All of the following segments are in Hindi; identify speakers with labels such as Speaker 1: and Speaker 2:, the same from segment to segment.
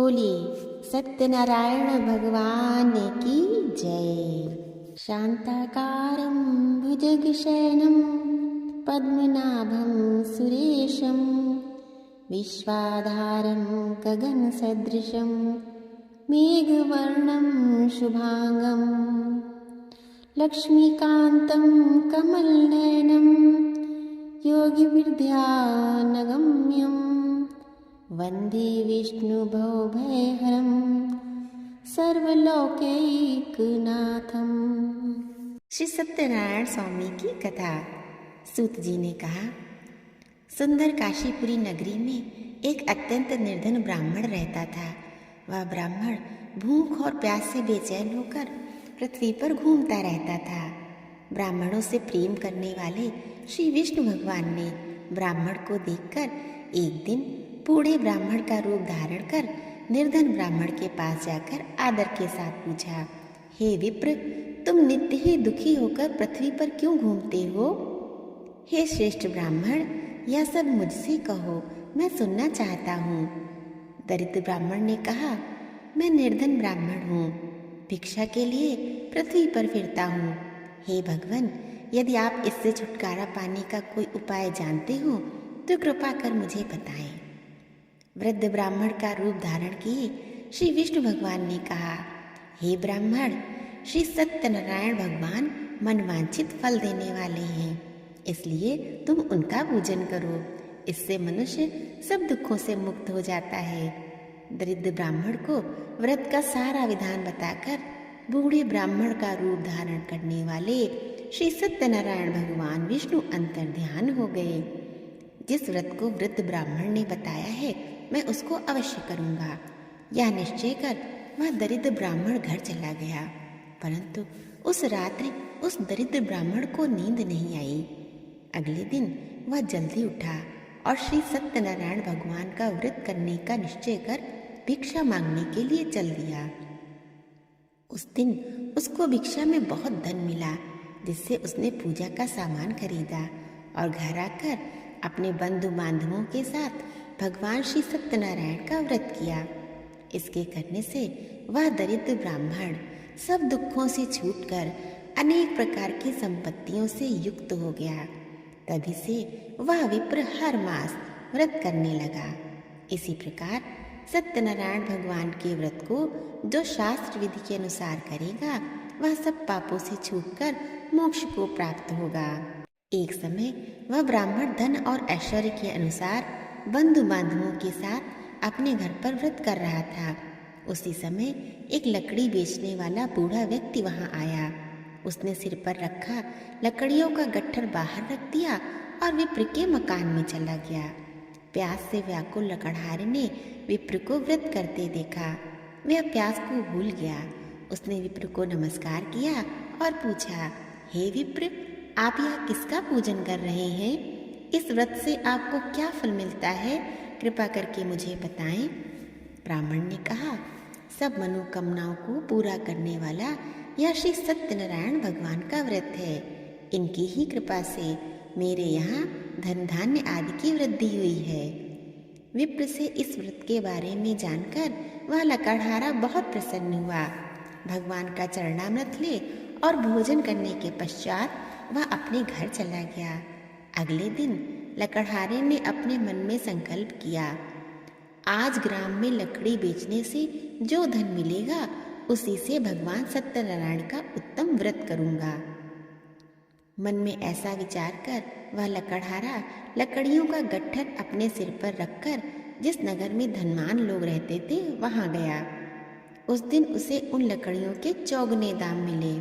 Speaker 1: बोलिए सत्यनारायण भगवान की जय। शांताकारं भुजगशयनं पद्मनाभं सुरेशं विश्वाधारं गगनसदृशं मेघवर्णं शुभांगं लक्ष्मीकान्तं कमलनयनं योगिविद्यानगम्यं वन्दे विष्णुभवभयहरं सर्वलोकैकनाथम। श्री सत्यनारायण स्वामी की कथा। सूत जी ने कहा, सुंदर काशीपुरी नगरी में एक अत्यंत निर्धन ब्राह्मण रहता था। वह ब्राह्मण भूख और प्यास से बेचैन होकर पृथ्वी पर घूमता रहता था। ब्राह्मणों से प्रेम करने वाले श्री विष्णु भगवान ने ब्राह्मण को देखकर एक दिन बूढ़े ब्राह्मण का रूप धारण कर निर्धन ब्राह्मण के पास जाकर आदर के साथ पूछा, हे विप्र, तुम नित्य ही दुखी होकर पृथ्वी पर क्यों घूमते हो? हे श्रेष्ठ ब्राह्मण, यह सब मुझसे कहो, मैं सुनना चाहता हूँ। दरिद्र ब्राह्मण ने कहा, मैं निर्धन ब्राह्मण हूँ, भिक्षा के लिए पृथ्वी पर फिरता हूँ। हे भगवान, यदि आप इससे छुटकारा पाने का कोई उपाय जानते हो तो कृपा कर मुझे बताएं। वृद्ध ब्राह्मण का रूप धारण किए श्री विष्णु भगवान ने कहा, हे ब्राह्मण, श्री सत्यनारायण भगवान मनवांछित फल देने वाले हैं, इसलिए तुम उनका पूजन करो। इससे मनुष्य सब दुखों से मुक्त हो जाता है। दरिद्र ब्राह्मण को व्रत का सारा विधान बताकर बूढ़े ब्राह्मण का रूप धारण करने वाले श्री सत्यनारायण भगवान विष्णु अंतर्ध्यान हो गए। जिस व्रत को वृद्ध ब्राह्मण ने बताया है, मैं उसको अवश्य करूँगा। यह निश्चय कर वह दरिद्र ब्राह्मण घर चला गया, परंतु उस रात्रि उस दरिद्र ब्राह्मण को नींद नहीं आई। अगले दिन वह जल्दी उठा और श्री सत्यनारायण भगवान का व्रत करने का निश्चय कर भिक्षा मांगने के लिए चल दिया। उस दिन उसको भिक्षा में बहुत धन मिला, जिससे उसने पूजा का सामान खरीदा और घर आकर अपने बंधु बांधवों के साथ भगवान श्री सत्यनारायण का व्रत किया। इसके करने से वह दरिद्र ब्राह्मण सब दुखों से छूटकर अनेक प्रकार की संपत्तियों से युक्त हो गया। तभी से वह विप्र हर मास व्रत करने लगा। इसी प्रकार सत्यनारायण भगवान के व्रत को जो शास्त्र विधि के अनुसार करेगा, वह सब पापों से छूटकर मोक्ष को प्राप्त होगा। एक समय वह ब्राह्मण धन और ऐश्वर्य के अनुसार बंधु बांधवों के साथ अपने घर पर व्रत कर रहा था। उसी समय एक लकड़ी बेचने वाला बूढ़ा व्यक्ति वहां आया। उसने सिर पर रखा लकड़ियों का गट्ठर बाहर रख दिया और विप्र के मकान में चला गया। प्यास से व्याकुल लकड़हारे ने विप्र को व्रत करते देखा। वह प्यास को भूल गया। उसने विप्र को नमस्कार किया और पूछा, हे विप्र, आप यह किसका पूजन कर रहे हैं? इस व्रत से आपको क्या फल मिलता है? कृपा करके मुझे बताएं। ब्राह्मण ने कहा, सब मनोकामनाओं को पूरा करने वाला यह श्री सत्यनारायण भगवान का व्रत है। इनकी ही कृपा से मेरे यहाँ धन धान्य आदि की वृद्धि हुई है। विप्र से इस व्रत के बारे में जानकर वह लकड़हारा बहुत प्रसन्न हुआ। भगवान का चरणामृत ले और भोजन करने के पश्चात वह अपने घर चला गया। अगले दिन लकड़हारे ने अपने मन में संकल्प किया, आज ग्राम में लकड़ी बेचने से जो धन मिलेगा उसी से भगवान सत्यनारायण का उत्तम व्रत करूंगा। मन में ऐसा विचार कर वह लकड़हारा लकड़ियों का गट्ठर अपने सिर पर रखकर जिस नगर में धनवान लोग रहते थे वहां गया। उस दिन उसे उन लकड़ियों के चौगुने दाम मिले।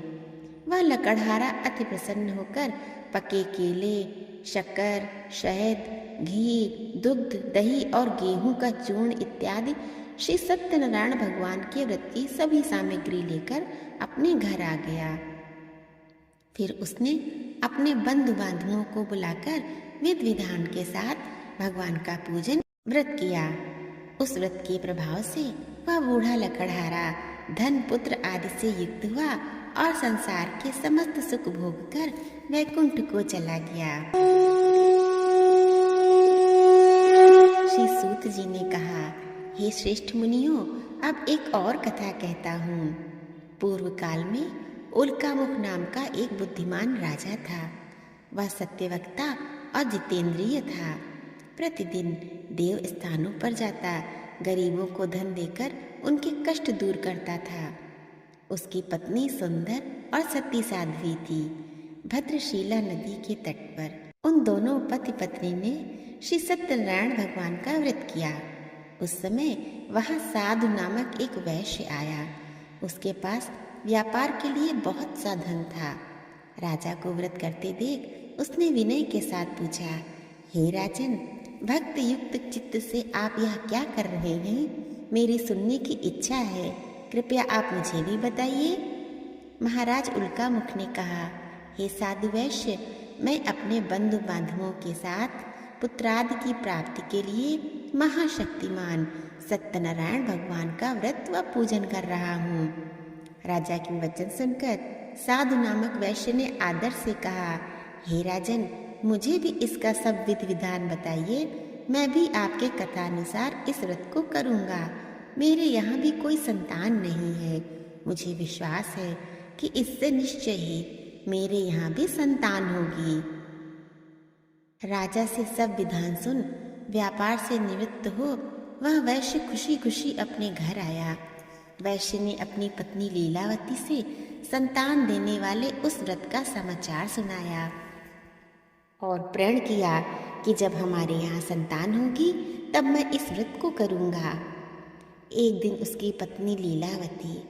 Speaker 1: वह लकड़हारा अति प्रसन्न होकर पके केले, शक्कर, शहद, घी, दुग्ध, दही और गेहूं का चूर्ण इत्यादि श्री सत्यनारायण भगवान के व्रत की सभी सामग्री लेकर अपने घर आ गया। फिर उसने अपने बंधु बांधवों को बुलाकर विधि विधान के साथ भगवान का पूजन व्रत किया। उस व्रत के प्रभाव से वह बूढ़ा लकड़हारा धन पुत्र आदि से युक्त हुआ और संसार के समस्त सुख भोग कर वैकुंठ को चला गया। श्री सूत जी ने कहा, हे श्रेष्ठ मुनियों, अब एक और कथा कहता हूँ। पूर्व काल में उल्कामुख नाम का एक बुद्धिमान राजा था। वह सत्यवक्ता और जितेंद्रिय था। प्रतिदिन देव स्थानों पर जाता, गरीबों को धन देकर उनके कष्ट दूर करता था। उसकी पत्नी सुंदर और सती साध्वी थी। भद्रशीला नदी के तट पर उन दोनों पति पत्नी ने श्री सत्यनारायण भगवान का व्रत किया। उस समय वहां साधु नामक एक वैश्य आया। उसके पास व्यापार के लिए बहुत सा धन था। राजा को व्रत करते देख उसने विनय के साथ पूछा, हे राजन, भक्त युक्त चित्त से आप यह क्या कर रहे हैं? मेरी सुनने की इच्छा है, कृपया आप मुझे भी बताइए। महाराज उल्कामुख ने कहा, हे साधु वैश्य, मैं अपने बंधु बांधवों के साथ पुत्रादि की प्राप्ति के लिए महाशक्तिमान सत्यनारायण भगवान का व्रत व पूजन कर रहा हूँ। राजा के वचन सुनकर साधु नामक वैश्य ने आदर से कहा, हे राजन, मुझे भी इसका सब विधि विधान बताइए। मैं भी आपके कथानुसार इस व्रत को करूँगा। मेरे यहाँ भी कोई संतान नहीं है। मुझे विश्वास है कि इससे निश्चय ही मेरे यहाँ भी संतान होगी। राजा से सब विधान सुन व्यापार से निवृत्त हो वह वैश्य खुशी खुशी अपने घर आया। वैश्य ने अपनी पत्नी लीलावती से संतान देने वाले उस व्रत का समाचार सुनाया और प्रण किया कि जब हमारे यहाँ संतान होगी तब मैं इस व्रत को करूँगा। एक दिन उसकी पत्नी लीलावती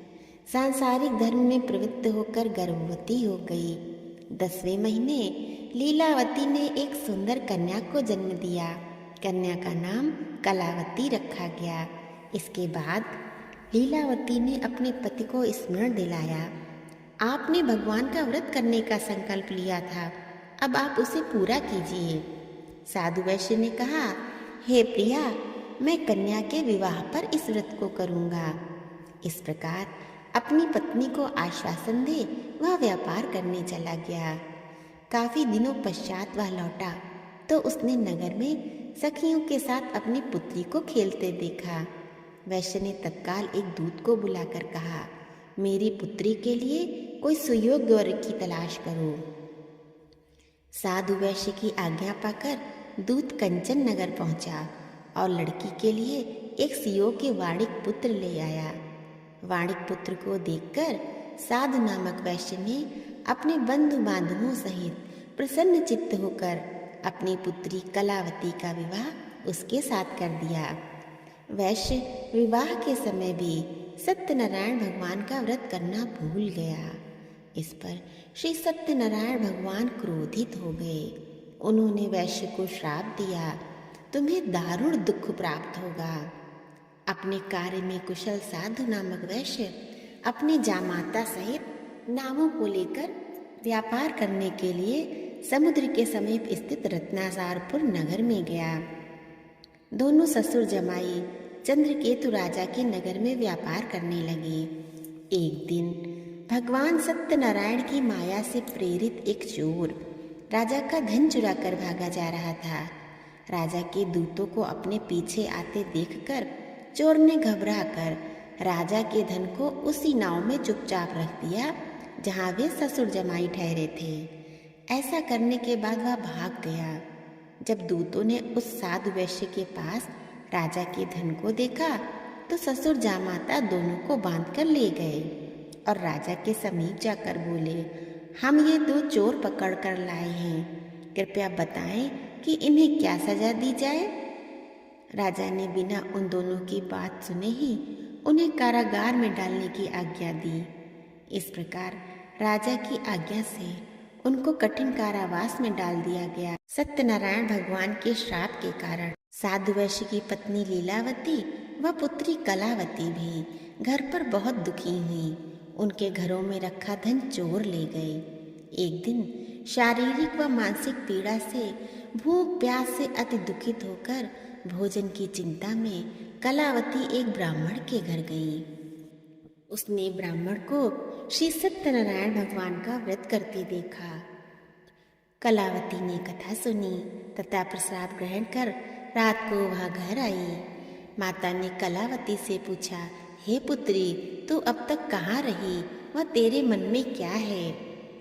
Speaker 1: सांसारिक धर्म में प्रवृत्त होकर गर्भवती हो गई। 10वें महीने लीलावती ने एक सुंदर कन्या को जन्म दिया। कन्या का नाम कलावती रखा गया। इसके बाद लीलावती ने अपने पति को स्मरण दिलाया, आपने भगवान का व्रत करने का संकल्प लिया था, अब आप उसे पूरा कीजिए। साधु वैश्य ने कहा, हे प्रिया, मैं कन्या के विवाह पर इस व्रत को करूँगा। इस प्रकार अपनी पत्नी को आश्वासन दे वह व्यापार करने चला गया। काफी दिनों पश्चात वह लौटा तो उसने नगर में सखियों के साथ अपनी पुत्री को खेलते देखा। वैश्य ने तत्काल एक दूत को बुलाकर कहा, मेरी पुत्री के लिए कोई सुयोग्य वर की तलाश करो। साधु वैश्य की आज्ञा पाकर दूत कंचन नगर पहुंचा और लड़की के लिए एक सुयोग्य वाणिक पुत्र ले आया। वाणिक पुत्र को देखकर साधु नामक वैश्य ने अपने बंधु बांधवों सहित प्रसन्न चित्त होकर अपनी पुत्री कलावती का विवाह उसके साथ कर दिया। वैश्य विवाह के समय भी सत्यनारायण भगवान का व्रत करना भूल गया। इस पर श्री सत्यनारायण भगवान क्रोधित हो गए। उन्होंने वैश्य को श्राप दिया, तुम्हें दारुण दुख प्राप्त होगा। अपने कार्य में कुशल साधु नामक वैश्य अपने जामाता सहित नावों को लेकर व्यापार करने के लिए समुद्र के समीप स्थित रत्नासारपुर नगर में गया। दोनों ससुर जमाई चंद्रकेतु राजा के नगर में व्यापार करने लगे। एक दिन भगवान सत्यनारायण की माया से प्रेरित एक चोर राजा का धन चुरा कर भागा जा रहा था। राजा के दूतों को अपने पीछे आते देखकर चोर ने घबरा कर राजा के धन को उसी नाव में चुपचाप रख दिया जहाँ वे ससुर जमाई ठहरे थे। ऐसा करने के बाद वह भाग गया। जब दूतों ने उस साधु वैश्य के पास राजा के धन को देखा तो ससुर जामाता दोनों को बांधकर ले गए और राजा के समीप जाकर बोले, हम ये दो चोर पकड़ कर लाए हैं, कृपया बताएं कि इन्हें क्या सजा दी जाए। राजा ने बिना उन दोनों की बात सुने ही उन्हें कारागार में डालने की आज्ञा दी। इस प्रकार राजा की आज्ञा से उनको कठिन कारावास में डाल दिया गया। सत्यनारायण भगवान के श्राप के कारण साधु वैश्य की पत्नी लीलावती व पुत्री कलावती भी घर पर बहुत दुखी हुई। उनके घरों में रखा धन चोर ले गए। एक दिन शारीरिक व मानसिक पीड़ा से, भूख प्यास से अति दुखित होकर भोजन की चिंता में कलावती एक ब्राह्मण के घर गई। उसने ब्राह्मण को श्री सत्यनारायण भगवान का व्रत करते देखा। कलावती ने कथा सुनी तथा प्रसाद ग्रहण कर रात को वह घर आई। माता ने कलावती से पूछा, हे पुत्री, तू अब तक कहाँ रही? वह तेरे मन में क्या है?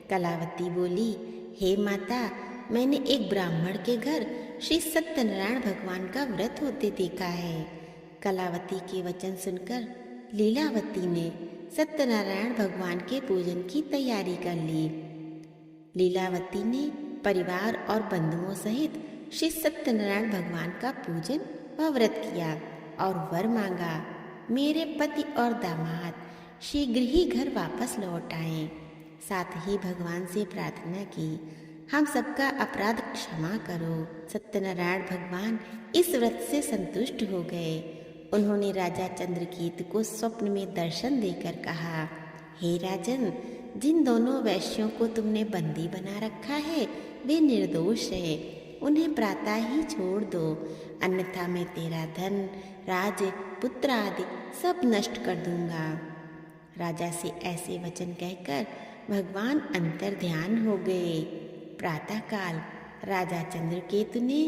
Speaker 1: कलावती बोली, हे माता, मैंने एक ब्राह्मण के घर श्री सत्यनारायण भगवान का व्रत होते देखा है। कलावती के वचन सुनकर लीलावती ने सत्यनारायण भगवान के पूजन की तैयारी कर ली। लीलावती ने परिवार और बंधुओं सहित श्री सत्यनारायण भगवान का पूजन व व्रत किया और वर मांगा, मेरे पति और दामाद शीघ्र ही घर वापस लौट आए। साथ ही भगवान से प्रार्थना की, हम सबका अपराध क्षमा करो। सत्यनारायण भगवान इस व्रत से संतुष्ट हो गए। उन्होंने राजा चंद्रकेतु को स्वप्न में दर्शन देकर कहा, हे राजन, जिन दोनों वैश्यों को तुमने बंदी बना रखा है वे निर्दोष है, उन्हें प्रातः ही छोड़ दो, अन्यथा मैं तेरा धन, राज, पुत्र आदि सब नष्ट कर दूंगा। राजा से ऐसे वचन कहकर भगवान अंतर ध्यान हो गए। प्रातःकाल राजा चंद्रकेतु ने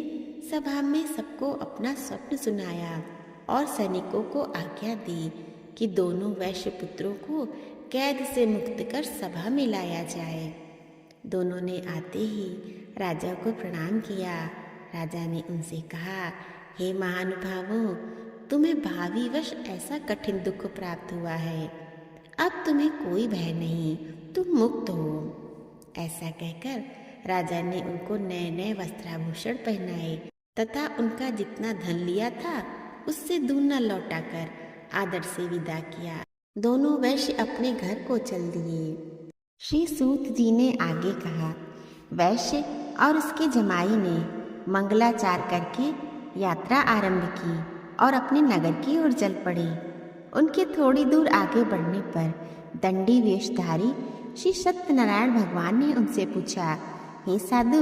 Speaker 1: सभा में सबको अपना स्वप्न सुनाया और सैनिकों को आज्ञा दी कि दोनों वैश्य पुत्रों को कैद से मुक्त कर सभा में लाया जाए। दोनों ने आते ही राजा को प्रणाम किया। राजा ने उनसे कहा, हे महानुभावों, तुम्हें भावीवश ऐसा कठिन दुख प्राप्त हुआ है, अब तुम्हें कोई भय नहीं, तुम मुक्त हो। ऐसा कहकर राजा ने उनको नए नए वस्त्राभूषण पहनाए तथा उनका जितना धन लिया था उससे दूना लौटाकर आदर से विदा किया। दोनों वैश्य अपने घर को चल दिए। श्री सूत जी ने आगे कहा, वैश्य और उसके जमाई ने मंगलाचार करके यात्रा आरंभ की और अपने नगर की ओर चल पड़े। उनके थोड़ी दूर आगे बढ़ने पर दंडी वेशधारी श्री सत्यनारायण भगवान ने उनसे पूछा, हे साधु,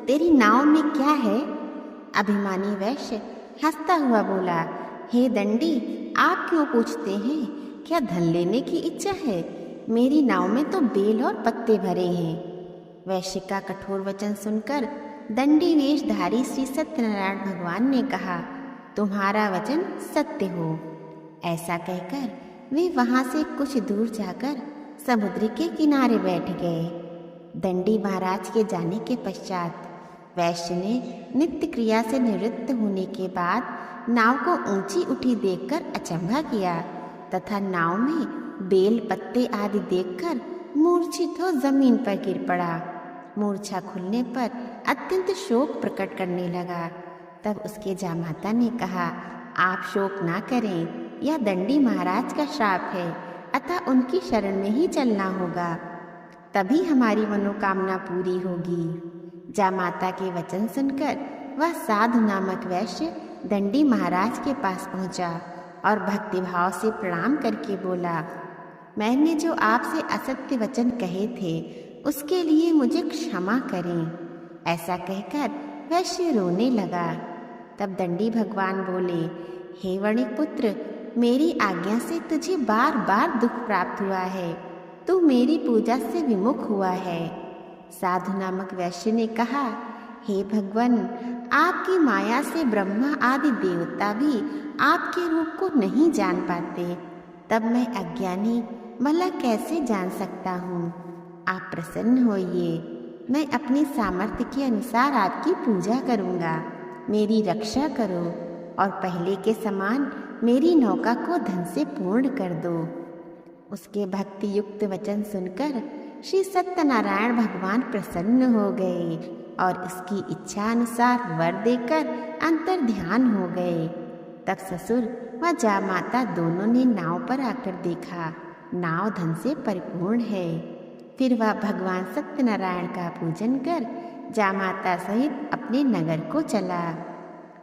Speaker 1: तेरी नाव में क्या है? अभिमानी वैश्य हंसता हुआ बोला, हे दंडी, आप क्यों पूछते हैं? क्या धन लेने की इच्छा है? मेरी नाव में तो बेल और पत्ते भरे हैं। वैश्य का कठोर वचन सुनकर दंडी वेशधारी श्री सत्यनारायण भगवान ने कहा, तुम्हारा वचन सत्य हो। ऐसा कहकर वे वहां से कुछ दूर जाकर समुद्र के किनारे बैठ गए। दंडी महाराज के जाने के पश्चात वैश्य ने नित्य क्रिया से निवृत्त होने के बाद नाव को ऊंची उठी देखकर अचंभा किया तथा नाव में बेल पत्ते आदि देखकर मूर्छित हो जमीन पर गिर पड़ा। मूर्छा खुलने पर अत्यंत शोक प्रकट करने लगा। तब उसके जामाता ने कहा, आप शोक ना करें, यह दंडी महाराज का श्राप है, अतः उनकी शरण में ही चलना होगा, तभी हमारी मनोकामना पूरी होगी। जामाता के वचन सुनकर वह साधु नामक वैश्य दंडी महाराज के पास पहुंचा और भक्तिभाव से प्रणाम करके बोला, मैंने जो आपसे असत्य वचन कहे थे उसके लिए मुझे क्षमा करें। ऐसा कहकर वैश्य रोने लगा। तब दंडी भगवान बोले, हे वणिक पुत्र, मेरी आज्ञा से तुझे बार बार दुख प्राप्त हुआ है, तू मेरी पूजा से विमुख हुआ है। साधु नामक वैश्य ने कहा, हे भगवान, आपकी माया से ब्रह्मा आदि देवता भी आपके रूप को नहीं जान पाते, तब मैं अज्ञानी भला कैसे जान सकता हूँ। आप प्रसन्न होइए, मैं अपनी सामर्थ्य के अनुसार आपकी पूजा करूँगा, मेरी रक्षा करो और पहले के समान मेरी नौका को धन से पूर्ण कर दो। उसके भक्ति युक्त वचन सुनकर श्री सत्यनारायण भगवान प्रसन्न हो गए और उसकी इच्छा अनुसार वर देकर अंतर ध्यान हो गए। तब ससुर व जामाता दोनों ने नाव पर आकर देखा, नाव धन से परिपूर्ण है। फिर वह भगवान सत्यनारायण का पूजन कर जामाता सहित अपने नगर को चला।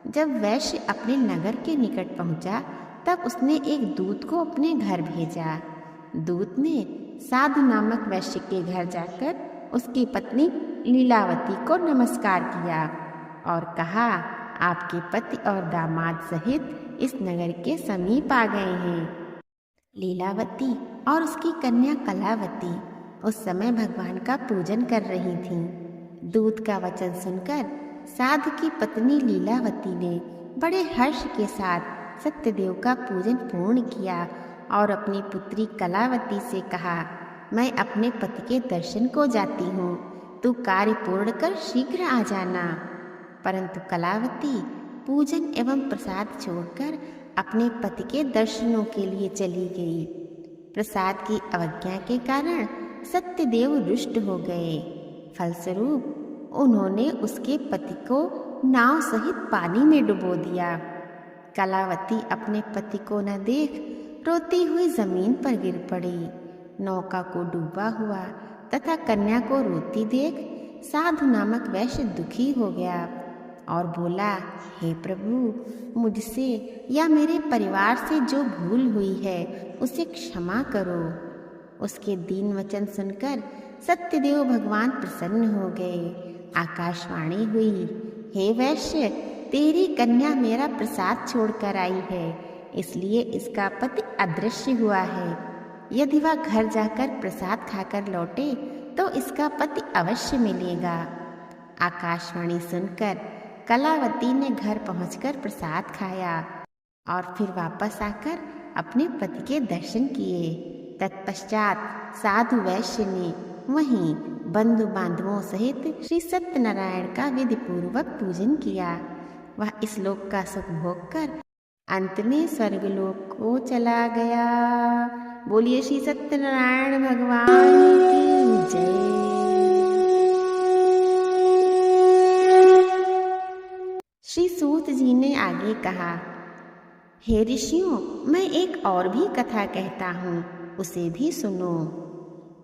Speaker 1: जब वैश्य अपने नगर के निकट पहुंचा तब उसने एक दूत को अपने घर भेजा। दूत ने साधु नामक वैश्य के घर जाकर उसकी पत्नी लीलावती को नमस्कार किया और कहा, आपके पति और दामाद सहित इस नगर के समीप आ गए हैं। लीलावती और उसकी कन्या कलावती उस समय भगवान का पूजन कर रही थीं। दूत का वचन सुनकर साधु की पत्नी लीलावती ने बड़े हर्ष के साथ सत्यदेव का पूजन पूर्ण किया और अपनी पुत्री कलावती से कहा, मैं अपने पति के दर्शन को जाती हूँ, तू कार्य पूर्ण कर शीघ्र आ जाना। परंतु कलावती पूजन एवं प्रसाद छोड़कर अपने पति के दर्शनों के लिए चली गई। प्रसाद की अवज्ञा के कारण सत्यदेव रुष्ट हो गए। फलस्वरूप उन्होंने उसके पति को नाव सहित पानी में डुबो दिया। कलावती अपने पति को न देख रोती हुई जमीन पर गिर पड़ी। नौका को डूबा हुआ तथा कन्या को रोती देख साधु नामक वैश्य दुखी हो गया और बोला, हे प्रभु, मुझसे या मेरे परिवार से जो भूल हुई है उसे क्षमा करो। उसके दीन वचन सुनकर सत्यदेव भगवान प्रसन्न हो गए। आकाशवाणी हुई, हे वैश्य, तेरी कन्या मेरा प्रसाद छोड़कर आई है, इसलिए इसका पति अदृश्य हुआ है। यदि वह घर जाकर प्रसाद खाकर लौटे तो इसका पति अवश्य मिलेगा। आकाशवाणी सुनकर कलावती ने घर पहुंचकर प्रसाद खाया और फिर वापस आकर अपने पति के दर्शन किए। तत्पश्चात साधु वैश्य ने वहीं बंधु बांधवों सहित श्री सत्यनारायण का विधि पूर्वक पूजन किया। वह इस लोक का सुख भोग कर अंत में स्वर्गलोक को चला गया। बोलिए श्री सत्यनारायण भगवान की जय। श्री सूत जी ने आगे कहा, हे ऋषियों, मैं एक और भी कथा कहता हूँ, उसे भी सुनो।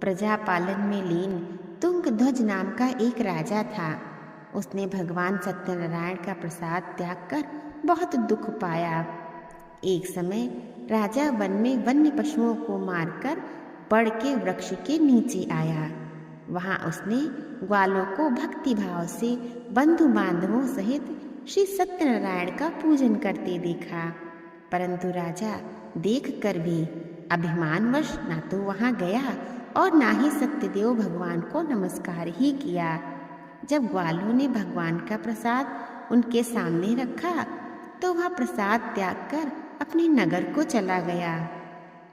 Speaker 1: प्रजापालन में लीन तुंगध्वज नाम का एक राजा था। उसने भगवान सत्यनारायण का प्रसाद त्याग कर बहुत दुख पाया। एक समय राजा वन में वन्य पशुओं को मारकर बड़ के वृक्ष के नीचे आया। वहां उसने ग्वालों को भक्ति भाव से बंधु बांधवों सहित श्री सत्यनारायण का पूजन करते देखा। परंतु राजा देख कर भी अभिमानवश ना तो वहां गया और ना ही सत्यदेव भगवान को नमस्कार ही किया। जब ग्वालों ने भगवान का प्रसाद उनके सामने रखा तो वह प्रसाद त्याग कर अपने नगर को चला गया।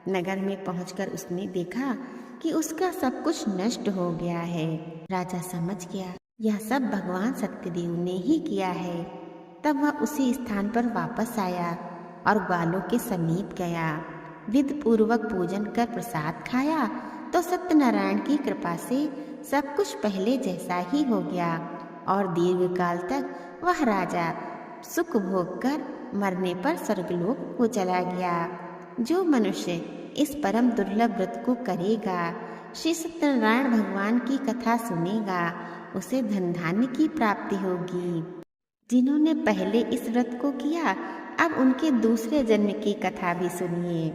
Speaker 1: नगर में पहुंचकर उसने देखा कि उसका सब कुछ नष्ट हो गया है। राजा समझ गया यह सब भगवान सत्यदेव ने ही किया है। तब वह उसी स्थान पर वापस आया और ग्वालों के समीप गया। विधि पूर्वक पूजन कर प्रसाद खाया तो सत्यनारायण की कृपा से सब कुछ पहले जैसा ही हो गया और दीर्घ काल तक वह राजा सुख भोग कर मरने पर स्वर्गलोक को चला गया। जो मनुष्य इस परम दुर्लभ व्रत को करेगा, श्री सत्यनारायण भगवान की कथा सुनेगा, उसे धन धान्य की प्राप्ति होगी। जिन्होंने पहले इस व्रत को किया, अब उनके दूसरे जन्म की कथा भी सुनिए।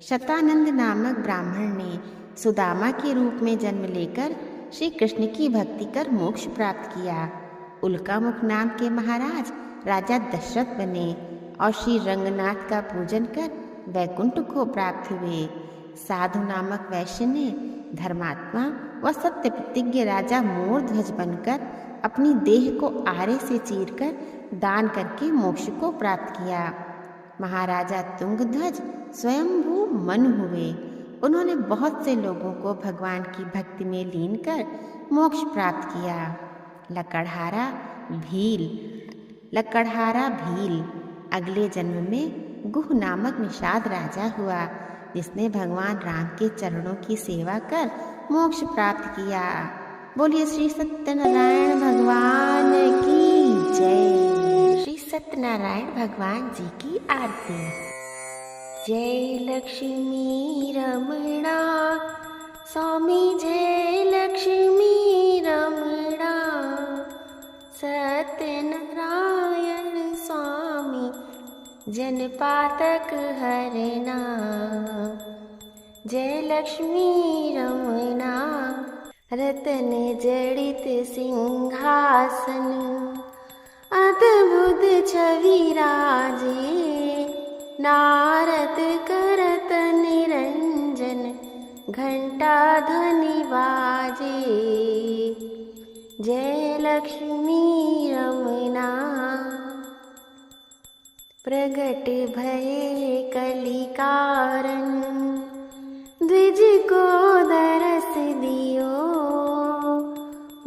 Speaker 1: शतानंद नामक ब्राह्मण ने सुदामा के रूप में जन्म लेकर श्री कृष्ण की भक्ति कर मोक्ष प्राप्त किया। उल्कामुख नाम के महाराज राजा दशरथ बने और श्री रंगनाथ का पूजन कर वैकुंठ को प्राप्त हुए। साधु नामक वैश्य ने धर्मात्मा व सत्य प्रतिज्ञ राजा मोरध्वज बनकर अपनी देह को आरे से चीरकर दान करके मोक्ष को प्राप्त किया। महाराजा तुंगध्वज स्वयंभू मन हुए। उन्होंने बहुत से लोगों को भगवान की भक्ति में लीन कर मोक्ष प्राप्त किया। लकड़हारा भील अगले जन्म में गुह नामक निषाद राजा हुआ, जिसने भगवान राम के चरणों की सेवा कर मोक्ष प्राप्त किया। बोलिए श्री सत्यनारायण भगवान की जय। श्री सत्यनारायण भगवान जी की आरती। जय लक्ष्मी रमणा स्वामी, जय लक्ष्मी रमणा सत्यनारायण स्वामी, जन पातक हरना। जय लक्ष्मी रमणा रतन जड़ित सिंहासन, अद्भुत छवि राजे, नारद करत निरंजन, घंटा ध्वनि बाजे। जय लक्ष्मी रमणा। प्रगट भये कलिकारण, द्विज को दरस दियो,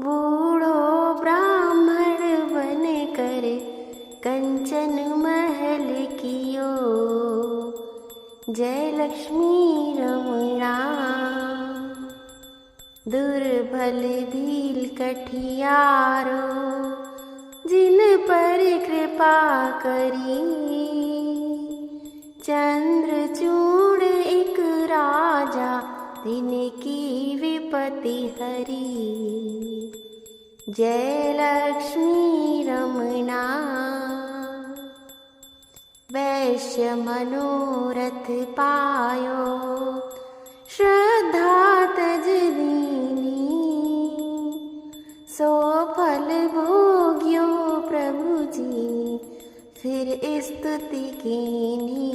Speaker 1: बूढ़ो ब्राह्मण बन कर कंचन महल कियो। जय लक्ष्मी रमणा, दुर्बल भील कठियारो, जिन पर कृपा करी, चंद्रचूड़ एक राजा, तिनकी विपत्ति हरी। जय लक्ष्मी रमणा, वैश्य मनोरथ पायो, श्रद्धा तज दीनी, सो फल भोग्यो प्रभु जी, फिर स्तुति कीनी।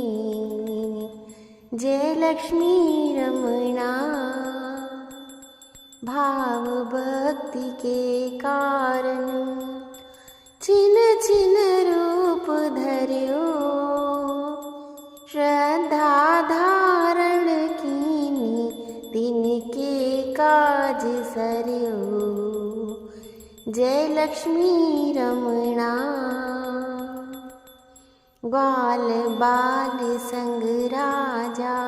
Speaker 1: जय लक्ष्मी रमणा, भाव भक्ति के कारण, छिन छिन रूप धर्यो, श्रद्धा धारण कीनी, तिनके काज सरयो। जय लक्ष्मी रमणा, ग्वाल बाल संग राजा,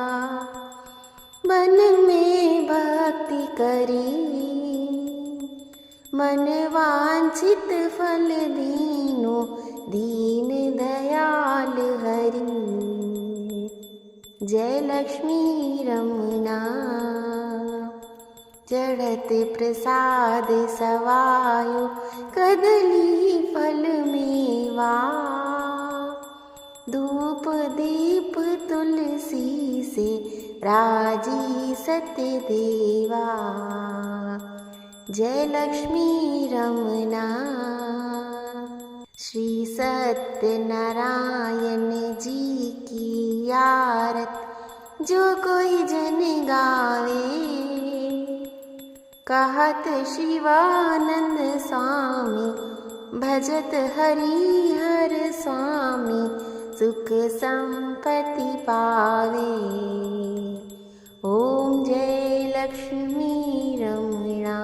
Speaker 1: मन में भक्ति करी, मन वांछित फल दीनो, दीन दयाल हरि। जय लक्ष्मी रमणा, चढ़त प्रसाद सवायो, कदली फल मेवा, धूप दीप तुलसी से, राजी सत्य देवा। जय लक्ष्मी रमणा, श्री सत्यनारायण जी की आरत, जो कोई जन गावे, कहत शिवानंद स्वामी, भजत हरि हर स्वामी, सुख संपत्ति पावे। ओम जय लक्ष्मी रमणा।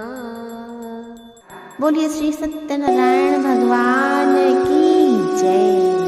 Speaker 1: बोलिए श्री सत्यनारायण भगवान की जय।